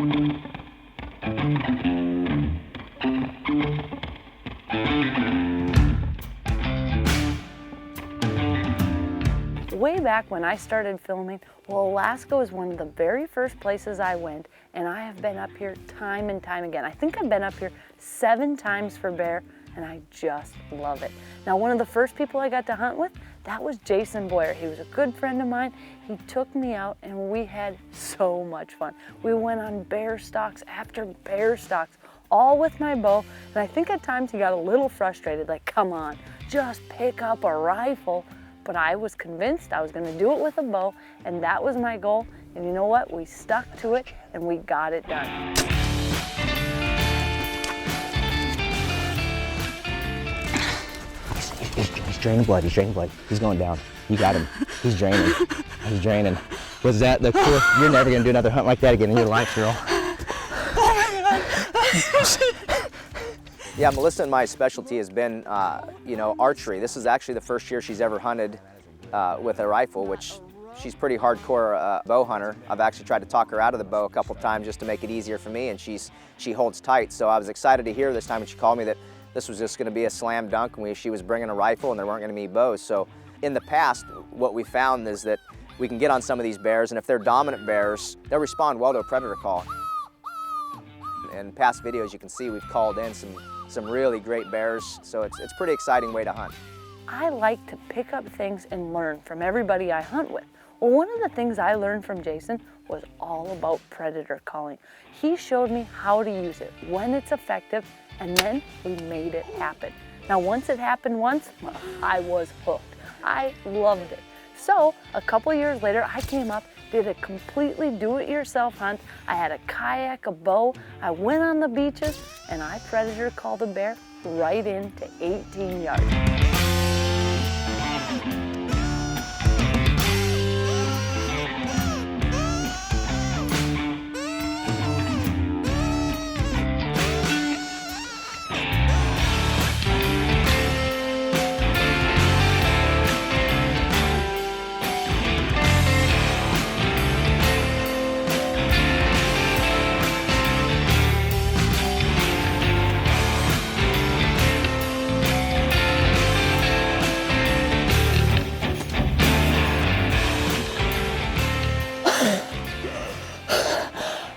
Way back when I started filming, well, Alaska was one of the very first places I went, and I have been up here time and time again. I think I've been up here 7 times for bear, and I just love it. Now, one of the first people I got to hunt with, that was Jason Boyer. He was a good friend of mine. He took me out, and we had so much fun. We went on bear stalks after bear stalks, all with my bow, and I think at times he got a little frustrated, like, come on, just pick up a rifle. But I was convinced I was going to do it with a bow, and that was my goal. And you know what? We stuck to it, and we got it done. He's draining blood. He's draining blood. He's going down. You got him. He's draining. He's draining. Was that the cool? You're never going to do another hunt like that again in your life, girl. Yeah, Melissa and my specialty has been, archery. This is actually the first year she's ever hunted with a rifle, which she's pretty hardcore bow hunter. I've actually tried to talk her out of the bow a couple times just to make it easier for me, and she holds tight. So I was excited to hear this time when she called me that this was just going to be a slam dunk, and she was bringing a rifle and there weren't going to be bows. So in the past, what we found is that we can get on some of these bears, and if they're dominant bears, they'll respond well to a predator call. In past videos, you can see we've called in some really great bears, so it's a pretty exciting way to hunt. I like to pick up things and learn from everybody I hunt with. Well, one of the things I learned from Jason was all about predator calling. He showed me how to use it, when it's effective, and then we made it happen. Now, once it happened once, I was hooked. I loved it. So a couple years later, I came up, did a completely do-it-yourself hunt. I had a kayak, a bow. I went on the beaches, and I predator called a bear right into 18 yards.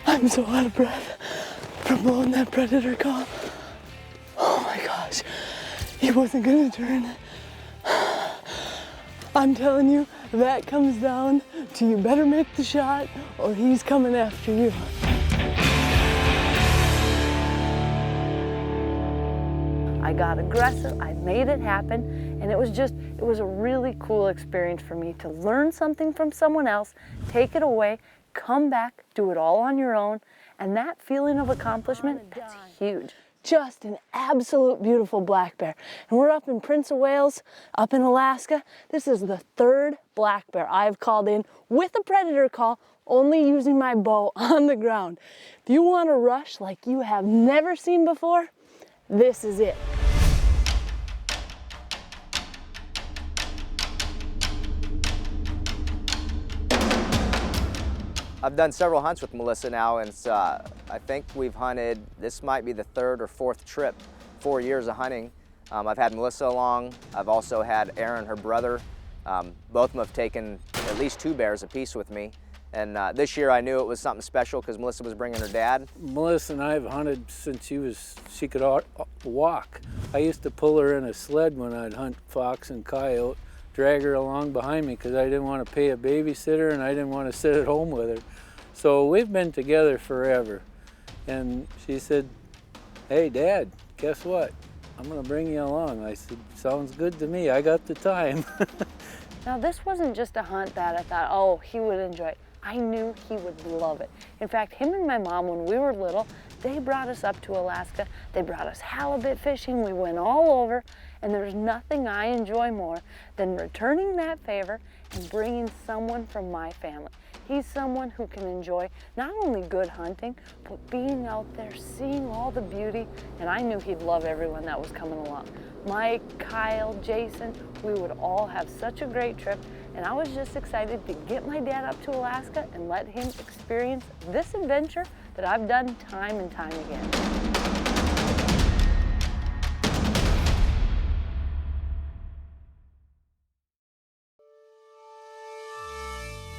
I'm so out of breath from blowing that predator call. Oh my gosh, he wasn't gonna turn. I'm telling you, that comes down to you better make the shot or he's coming after you. I got aggressive, I made it happen, and it was a really cool experience for me to learn something from someone else, take it away, come back, do it all on your own, and that feeling of accomplishment, that's huge. Just an absolute beautiful black bear. And we're up in Prince of Wales, up in Alaska. This is the 3rd black bear I've called in with a predator call, only using my bow on the ground. If you want to rush like you have never seen before, this is it. I've done several hunts with Melissa now, and I think we've hunted, this might be the 3rd or 4th trip, 4 years of hunting. I've had Melissa along. I've also had Aaron, her brother. Both of them have taken at least 2 bears apiece with me. And this year I knew it was something special because Melissa was bringing her dad. Melissa and I have hunted since she could walk. I used to pull her in a sled when I'd hunt fox and coyote, drag her along behind me because I didn't want to pay a babysitter and I didn't want to sit at home with her. So we've been together forever. And she said, "Hey Dad, guess what? I'm gonna bring you along." I said, "Sounds good to me, I got the time." Now this wasn't just a hunt that I thought, oh, he would enjoy it. I knew he would love it. In fact, him and my mom, when we were little, they brought us up to Alaska. They brought us halibut fishing. We went all over, and there's nothing I enjoy more than returning that favor and bringing someone from my family. He's someone who can enjoy not only good hunting, but being out there, seeing all the beauty, and I knew he'd love everyone that was coming along. Mike, Kyle, Jason, we would all have such a great trip, and I was just excited to get my dad up to Alaska and let him experience this adventure that I've done time and time again.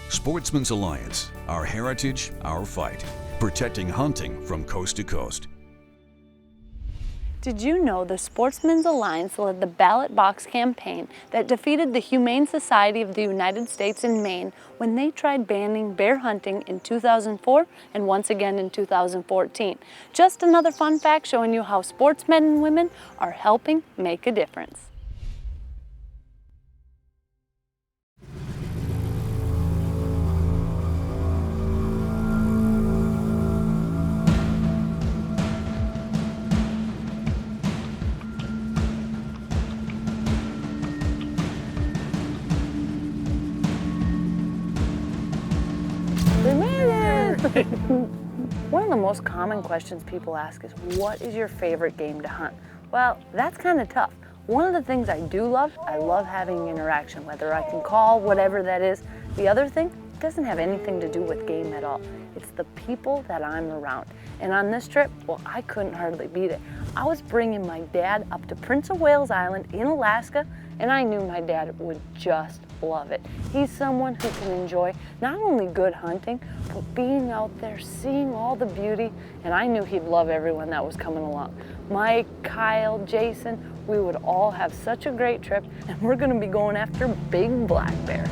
Sportsman's Alliance, our heritage, our fight, protecting hunting from coast to coast. Did you know the Sportsman's Alliance led the ballot box campaign that defeated the Humane Society of the United States in Maine when they tried banning bear hunting in 2004 and once again in 2014? Just another fun fact showing you how sportsmen and women are helping make a difference. One of the most common questions people ask is, what is your favorite game to hunt? Well, that's kind of tough. One of the things I do love, I love having interaction, whether I can call, whatever that is. The other thing, it doesn't have anything to do with game at all. It's the people that I'm around. And on this trip, well, I couldn't hardly beat it. I was bringing my dad up to Prince of Wales Island in Alaska, and I knew my dad would just love it. He's someone who can enjoy not only good hunting, but being out there, seeing all the beauty, and I knew he'd love everyone that was coming along. Mike, Kyle, Jason, we would all have such a great trip, and we're gonna be going after big black bear.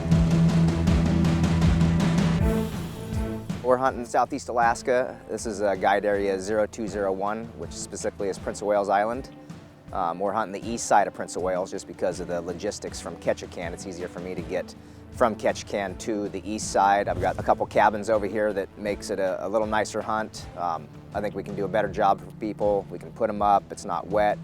We're hunting Southeast Alaska. This is guide area 0201, which specifically is Prince of Wales Island. We're hunting the east side of Prince of Wales just because of the logistics from Ketchikan. It's easier for me to get from Ketchikan to the east side. I've got a couple cabins over here that makes it a little nicer hunt. I think we can do a better job for people. We can put them up, it's not wet.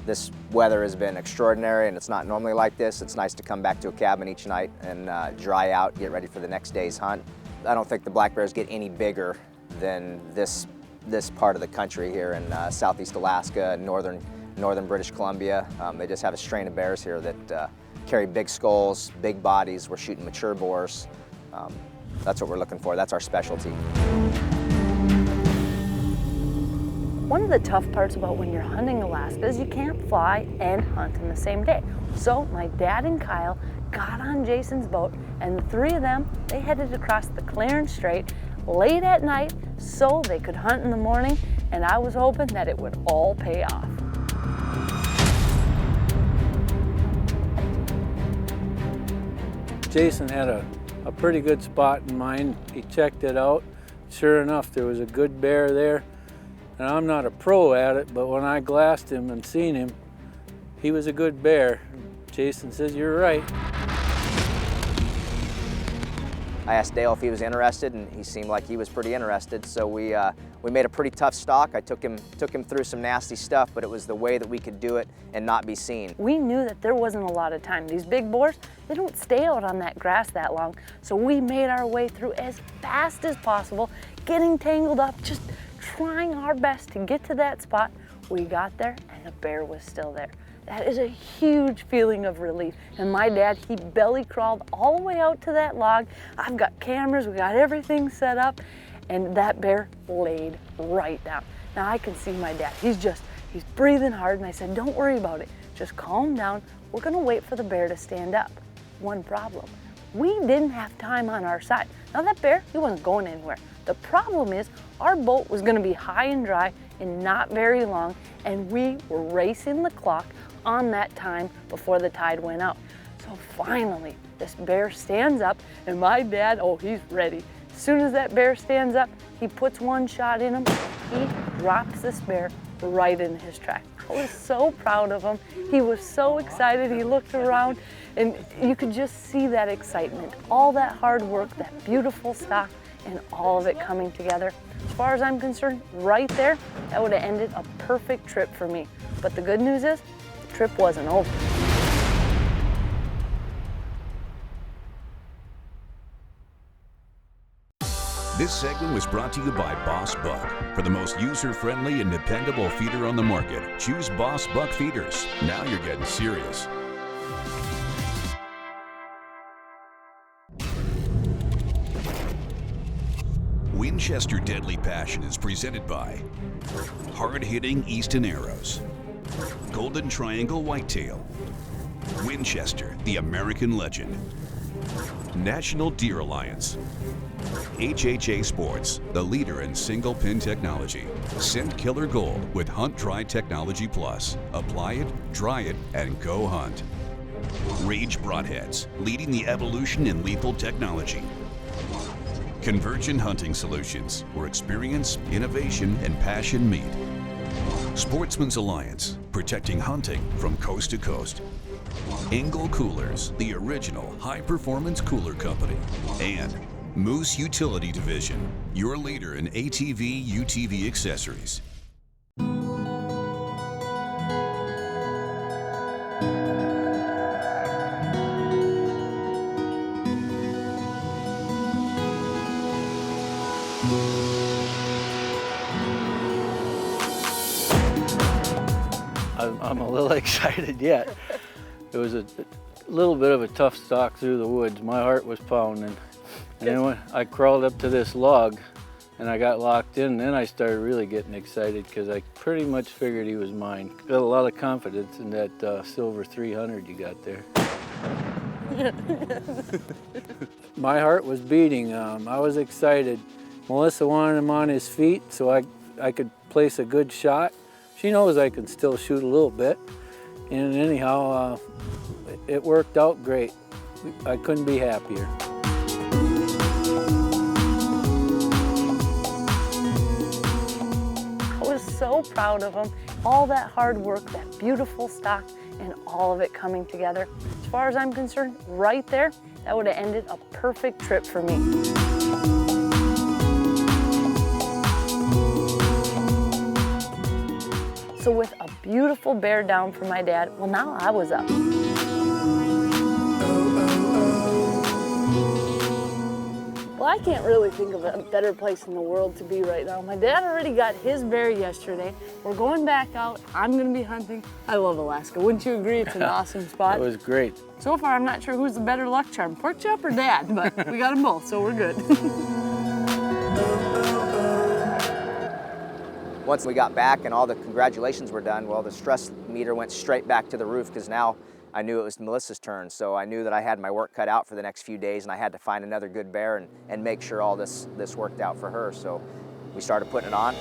This weather has been extraordinary and it's not normally like this. It's nice to come back to a cabin each night and dry out, get ready for the next day's hunt. I don't think the black bears get any bigger than this part of the country here in Southeast Alaska, northern British Columbia. They just have a strain of bears here that carry big skulls, big bodies. We're shooting mature boars. That's what we're looking for. That's our specialty. One of the tough parts about when you're hunting Alaska is you can't fly and hunt in the same day. So my dad and Kyle got on Jason's boat, and the three of them, they headed across the Clarence Strait late at night so they could hunt in the morning, and I was hoping that it would all pay off. Jason had a pretty good spot in mind. He checked it out. Sure enough, there was a good bear there. And I'm not a pro at it, but when I glassed him and seen him, he was a good bear. Jason says, "You're right." I asked Dale if he was interested, and he seemed like he was pretty interested. So we made a pretty tough stalk. I took him through some nasty stuff, but it was the way that we could do it and not be seen. We knew that there wasn't a lot of time. These big boars, they don't stay out on that grass that long. So we made our way through as fast as possible, getting tangled up, just trying our best to get to that spot. We got there and the bear was still there. That is a huge feeling of relief. And my dad, he belly crawled all the way out to that log. I've got cameras, we got everything set up, and that bear laid right down. Now I can see my dad, he's breathing hard, and I said, "Don't worry about it, just calm down. We're gonna wait for the bear to stand up." One problem, we didn't have time on our side. Now that bear, he wasn't going anywhere. The problem is our boat was gonna be high and dry in not very long, and we were racing the clock on that time before the tide went out. So finally, this bear stands up, and my dad, oh, he's ready. As soon as that bear stands up, he puts one shot in him, he drops this bear right in his track. I was so proud of him. He was so excited, he looked around, and you could just see that excitement, all that hard work, that beautiful stock, and all of it coming together. As far as I'm concerned, right there, that would have ended a perfect trip for me. But the good news is, the trip wasn't over. This segment was brought to you by Boss Buck. For the most user-friendly and dependable feeder on the market, choose Boss Buck feeders. Now you're getting serious. Winchester Deadly Passion is presented by hard-hitting Easton Arrows, Golden Triangle Whitetail, Winchester, the American legend, National Deer Alliance, HHA Sports, the leader in single pin technology, Scent Killer Gold with Hunt Dry Technology Plus. Apply it, dry it, and go hunt. Rage Broadheads, leading the evolution in lethal technology. Convergent Hunting Solutions, where experience, innovation, and passion meet. Sportsman's Alliance, protecting hunting from coast to coast. Engel Coolers, the original high-performance cooler company. And Moose Utility Division, your leader in ATV, UTV accessories. I'm a little excited yet. It was a little bit of a tough stalk through the woods. My heart was pounding. And then when I crawled up to this log and I got locked in, then I started really getting excited because I pretty much figured he was mine. Got a lot of confidence in that silver 300 you got there. My heart was beating. I was excited. Melissa wanted him on his feet so I could place a good shot. She knows I can still shoot a little bit. And anyhow, it worked out great. I couldn't be happier. I was so proud of him. All that hard work, that beautiful stock, and all of it coming together. As far as I'm concerned, right there, that would have ended a perfect trip for me. So with a beautiful bear down for my dad, well, now I was up. Well, I can't really think of a better place in the world to be right now. My dad already got his bear yesterday. We're going back out. I'm gonna be hunting. I love Alaska. Wouldn't you agree? It's an awesome spot. It was great. So far, I'm not sure who's the better luck charm, pork chop or dad, but we got them both, so we're good. Once we got back and all the congratulations were done, well, the stress meter went straight back to the roof because now I knew it was Melissa's turn. So I knew that I had my work cut out for the next few days and I had to find another good bear and make sure all this worked out for her. So we started putting it on.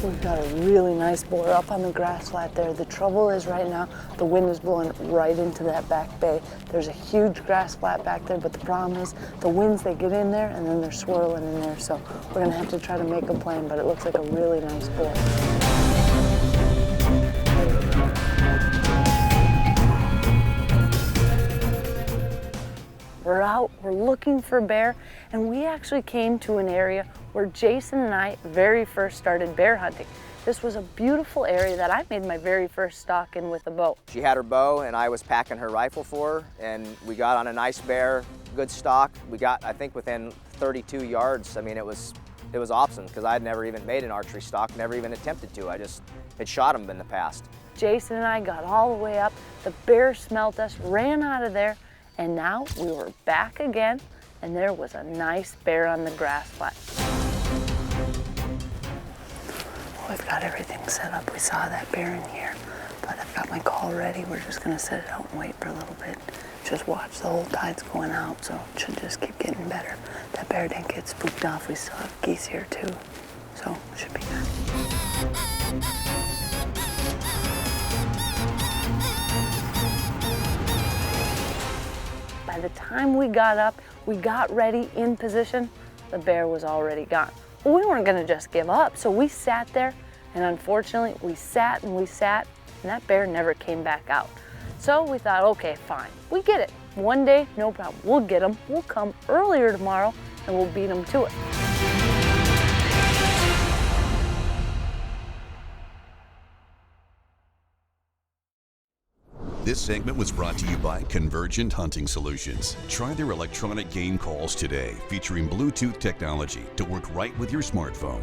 We've got a really nice boar up on the grass flat there. The trouble is right now, the wind is blowing right into that back bay. There's a huge grass flat back there, but the problem is the winds, they get in there and then they're swirling in there. So we're gonna have to try to make a plan, but it looks like a really nice boar. We're out, we're looking for bear, and we actually came to an area where Jason and I very first started bear hunting. This was a beautiful area that I made my very first stalk in with a bow. She had her bow and I was packing her rifle for her and we got on a nice bear, good stalk. We got, I think, within 32 yards. I mean, it was awesome because I had never even made an archery stalk, never even attempted to. I just had shot them in the past. Jason and I got all the way up, the bear smelt us, ran out of there, and now we were back again, and there was a nice bear on the grass flat. We've got everything set up. We saw that bear in here, but I've got my call ready. We're just gonna set it out and wait for a little bit. Just watch, the whole tide's going out, so it should just keep getting better. That bear didn't get spooked off. We still have geese here too, so it should be good. By the time we got up, we got ready in position, the bear was already gone. Well, we weren't gonna just give up, so we sat there, and unfortunately, we sat, and that bear never came back out. So we thought, okay, fine, we get it. One day, no problem, we'll get him. We'll come earlier tomorrow, and we'll beat him to it. This segment was brought to you by Convergent Hunting Solutions. Try their electronic game calls today, featuring Bluetooth technology to work right with your smartphone.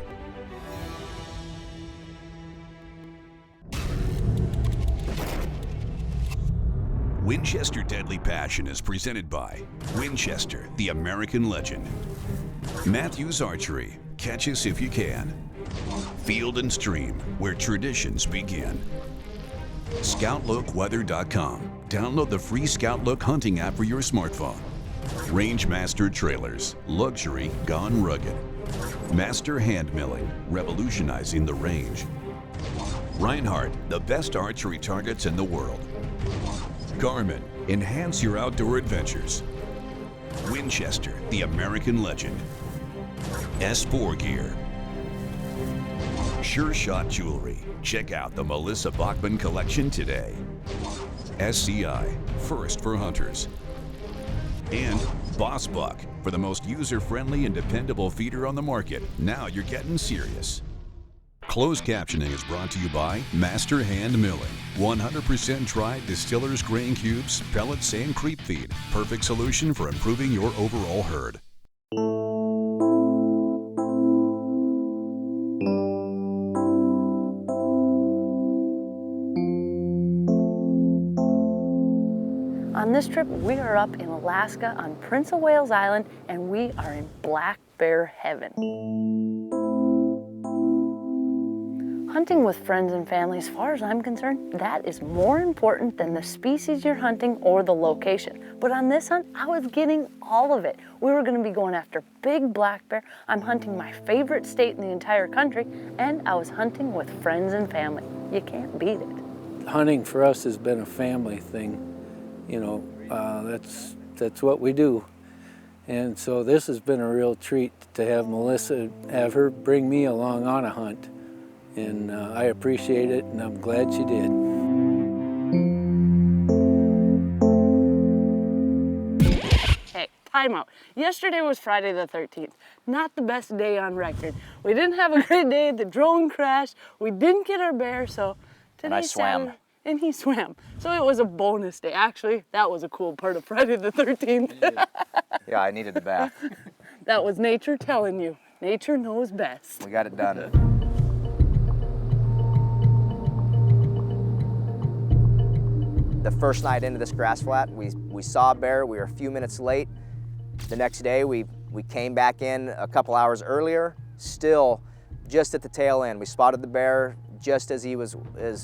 Winchester Deadly Passion is presented by Winchester, the American legend. Matthews Archery, catch us if you can. Field and Stream, where traditions begin. ScoutLookWeather.com. Download the free ScoutLook hunting app for your smartphone. Rangemaster Trailers, luxury gone rugged. Master Hand Milling, revolutionizing the range. Reinhardt, the best archery targets in the world. Garmin, enhance your outdoor adventures. Winchester, the American legend. S4 Gear. Sure Shot Jewelry. Check out the Melissa Bachman collection today. SCI, first for hunters. And Boss Buck, for the most user-friendly and dependable feeder on the market. Now you're getting serious. Closed captioning is brought to you by Master Hand Milling. 100% dried distillers grain cubes, pellets, and creep feed. Perfect solution for improving your overall herd. On this trip, we are up in Alaska on Prince of Wales Island, and we are in black bear heaven. Hunting with friends and family, as far as I'm concerned, that is more important than the species you're hunting or the location. But on this hunt, I was getting all of it. We were gonna be going after big black bear. I'm hunting my favorite state in the entire country, and I was hunting with friends and family. You can't beat it. Hunting for us has been a family thing. You know, that's what we do. And so this has been a real treat to have Melissa, have her bring me along on a hunt. And I appreciate it, and I'm glad she did. Hey, time out. Yesterday was Friday the 13th. Not the best day on record. We didn't have a great day, the drone crashed, we didn't get our bear, so today And I swam. Saturday, and he swam. So it was a bonus day. Actually, that was a cool part of Friday the 13th. Yeah, I needed the bath. That was nature telling you. Nature knows best. We got it done. The first night into this grass flat, we saw a bear. We were a few minutes late. The next day, we came back in a couple hours earlier, still just at the tail end. We spotted the bear just as he was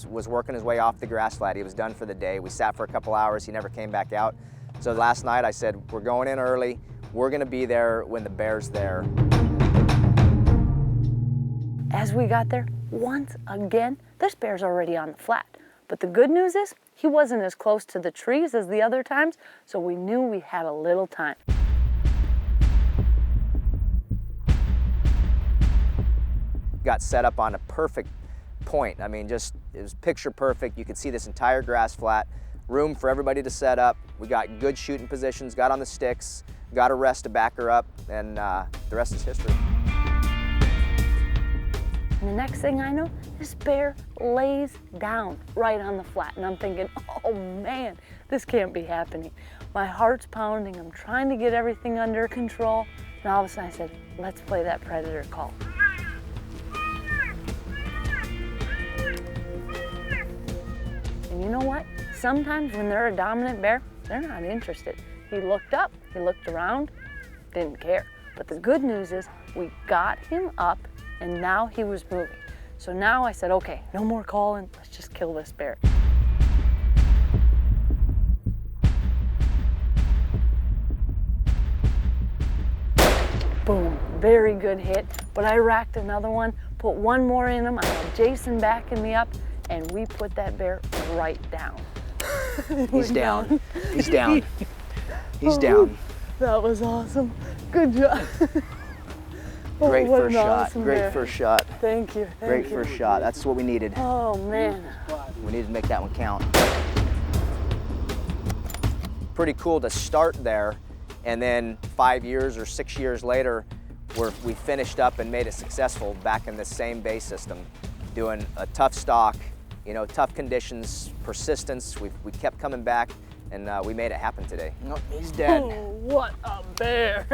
working his way off the grass flat. He was done for the day. We sat for a couple hours. He never came back out. So last night I said, we're going in early. We're gonna be there when the bear's there. As we got there, once again, this bear's already on the flat. But the good news is, he wasn't as close to the trees as the other times, so we knew we had a little time. Got set up on a perfect point. I mean, just, it was picture perfect. You could see this entire grass flat, room for everybody to set up. We got good shooting positions, got on the sticks, got a rest to back her up, and the rest is history. And the next thing I know, this bear lays down right on the flat. And I'm thinking, oh man, this can't be happening. My heart's pounding, I'm trying to get everything under control. And all of a sudden I said, let's play that predator call. And you know what? Sometimes when they're a dominant bear, they're not interested. He looked up, he looked around, didn't care. But the good news is we got him up, and now he was moving. So now I said, okay, no more calling, let's just kill this bear. Boom, very good hit, but I racked another one, put one more in him, I had Jason backing me up, and we put that bear right down. He's down. He's down. He's down. That was awesome. Good job. Great what first an shot. awesome Great bear. first shot. Thank you. Great Thank you. first shot. That's what we needed. Oh man. We needed to make that one count. Pretty cool to start there, and then 5 years or 6 years later, we finished up and made it successful back in this same base system, doing a tough stock, you know, tough conditions, persistence, we kept coming back, and we made it happen today. Nope, he's dead. Oh, what a bear.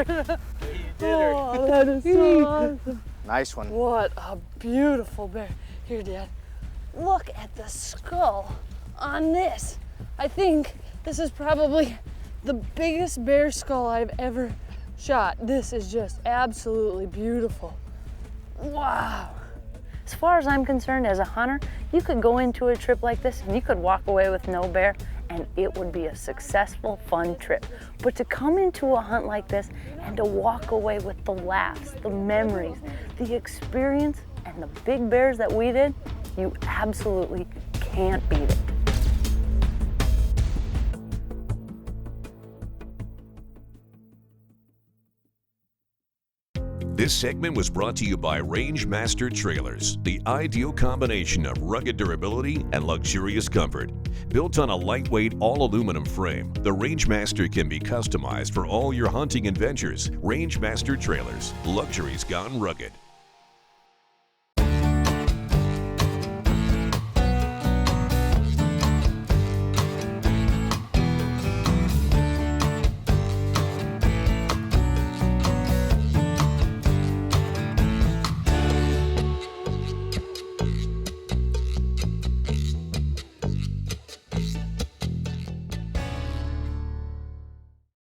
Oh, that is so awesome. Nice one. What a beautiful bear. Here, Dad, look at the skull on this. I think this is probably the biggest bear skull I've ever shot. This is just absolutely beautiful. Wow. As far as I'm concerned, as a hunter, you could go into a trip like this and you could walk away with no bear and it would be a successful, fun trip. But to come into a hunt like this and to walk away with the laughs, the memories, the experience, and the big bears that we did, you absolutely can't beat it. This segment was brought to you by Rangemaster Trailers, the ideal combination of rugged durability and luxurious comfort. Built on a lightweight all-aluminum frame, the Rangemaster can be customized for all your hunting adventures. Rangemaster Trailers, luxury's gone rugged.